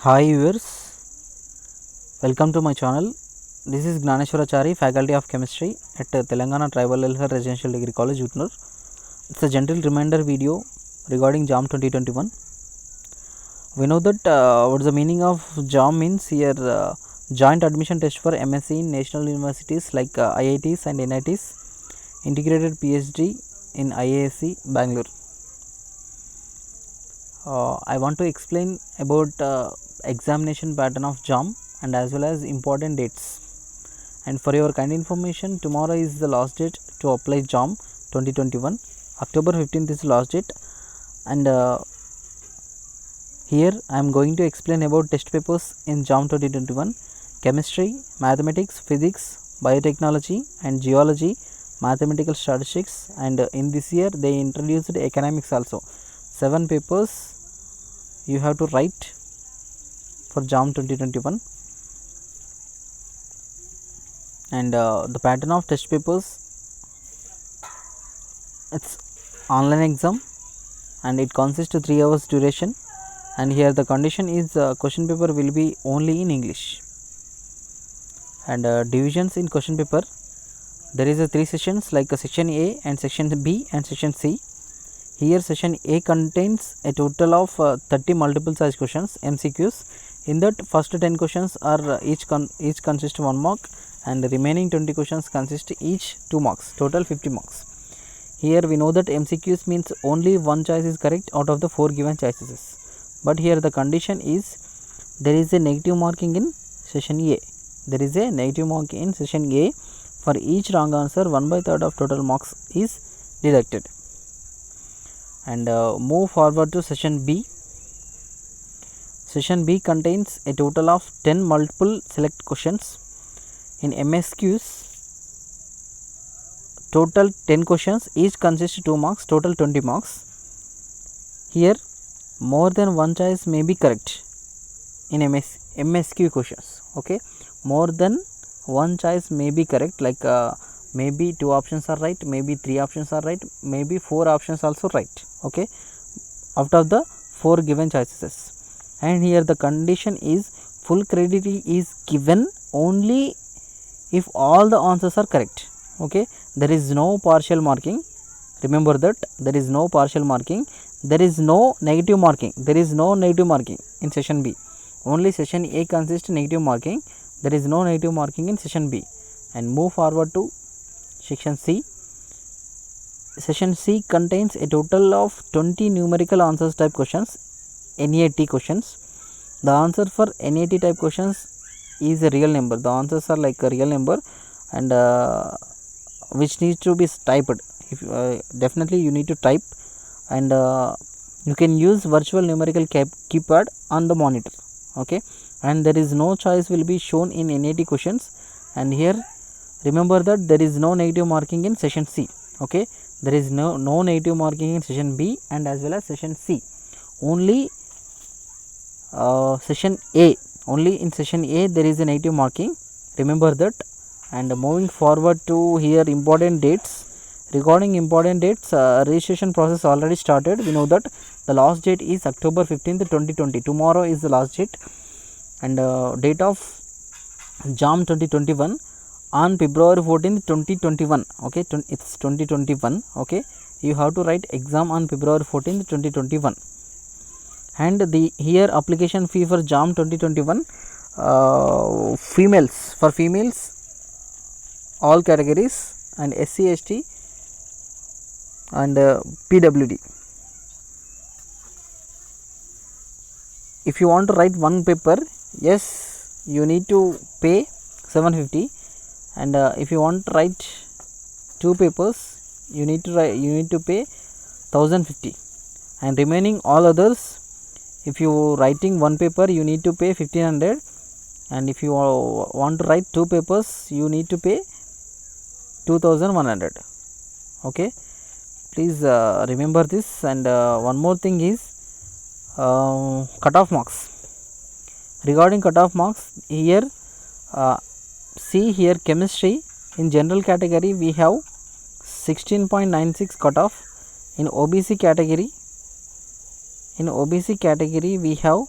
Hi viewers, welcome to my channel. This is Gnaneshwarachari, Faculty of Chemistry at Telangana Tribal Welfare Residential Degree College, Utnur. It's a gentle reminder video regarding JAM 2021. We know that what the meaning of JAM means here, joint admission test for MSc in national universities like IITs and NITs, integrated PhD in IASC Bangalore. I want to explain about examination pattern of JAM and as well as important dates. And for your kind information, tomorrow is the last date to apply JAM 2021. October 15th is the last date, and here I am going to explain about test papers in JAM 2021: chemistry, mathematics, physics, biotechnology, and geology, mathematical statistics. And in this year they introduced economics also. 7 papers you have to write for JAM 2021, and the pattern of test papers, it's online exam and it consists of 3 hours duration, and here the condition is question paper will be only in English. And divisions in question paper, there is a 3 sessions like a section A and section B and section C. Here section A contains a total of 30 multiple choice questions, MCQs. In that first 10 questions are each consist 1 mark, and the remaining 20 questions consist each 2 marks, total 50 marks. Here we know that MCQs means only one choice is correct out of the 4 given choices, but here the condition is there is a negative marking in session A. There is a negative mark in session A. For each wrong answer, 1/3 of total marks is deducted. And move forward to session B. Session B contains a total of 10 multiple select questions. In MSQs, total 10 questions, each consists 2 marks, total 20 marks. Here more than one choice may be correct in MSQ questions. Okay, more than one choice may be correct, like maybe 2 options are right, maybe 3 options are right, maybe 4 options also right. Okay, out of the 4 given choices. And here the condition is full credit is given only if all the answers are correct. Okay, there is no partial marking. Remember that there is no partial marking, there is no negative marking, there is no negative marking in session B. Only session A consists negative marking, there is no negative marking in session B. And move forward to section C. Session C contains a total of 20 numerical answers type questions, NAT questions. The answer for NAT type questions is a real number. The answers are like a real number, and which needs to be typed. If definitely you need to type, and you can use virtual numerical keypad on the monitor. Okay, and there is no choice will be shown in NAT questions. And here remember that there is no negative marking in session C. Okay, there is no negative marking in session B and as well as session C. Only session A, only in session A there is a negative marking. Remember that. And moving forward to here important dates. Regarding important dates, registration process already started. We know that the last date is October 15th 2020. Tomorrow is the last date. And date of JAM 2021 on February 14th 2021. Okay, it's 2021. Okay, you have to write exam on February 14th 2021. And the here application fee for JAM 2021, females, for females all categories, and SC ST and PWD. If you want to write one paper, yes, you need to pay 750, and if you want to write 2 papers, you need to pay 1050, and remaining all others, if you writing one paper you need to pay 1500, and if you want to write 2 papers you need to pay 2100. Okay, please remember this. And one more thing is cutoff marks. Regarding cutoff marks, here see here chemistry in general category we have 16.96 cutoff. In OBC category we have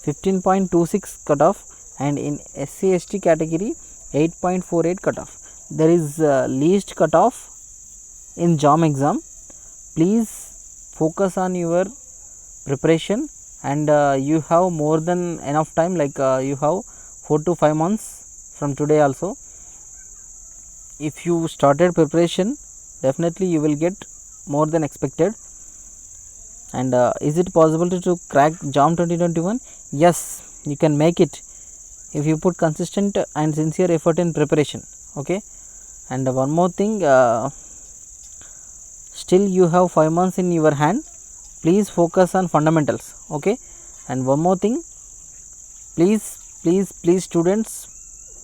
15.26 cutoff, and in SC/ST category 8.48 cutoff. There is least cutoff in JAM exam. Please focus on your preparation, and you have more than enough time, like you have 4 to 5 months from today also. If you started preparation, definitely you will get more than expected. And is it possible to crack JAM 2021? Yes, you can make it if you put consistent and sincere effort in preparation. Okay. And one more thing, still you have 5 months in your hand. Please focus on fundamentals. Okay. And one more thing, please students,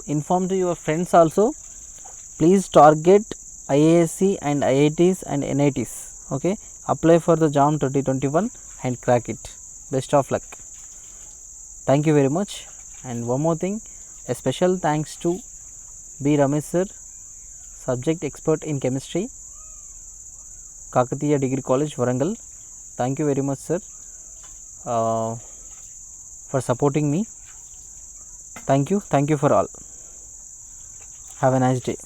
inform to your friends also. Please target IASC and IITs and NITs. Okay. Apply for the JAM 2021 and crack it. Best of luck. Thank you very much. And one more thing, a special thanks to B. Ramesh sir, subject expert in chemistry, Kakatiya Degree College, Warangal. Thank you very much, sir, for supporting me. Thank you for all. Have a nice day.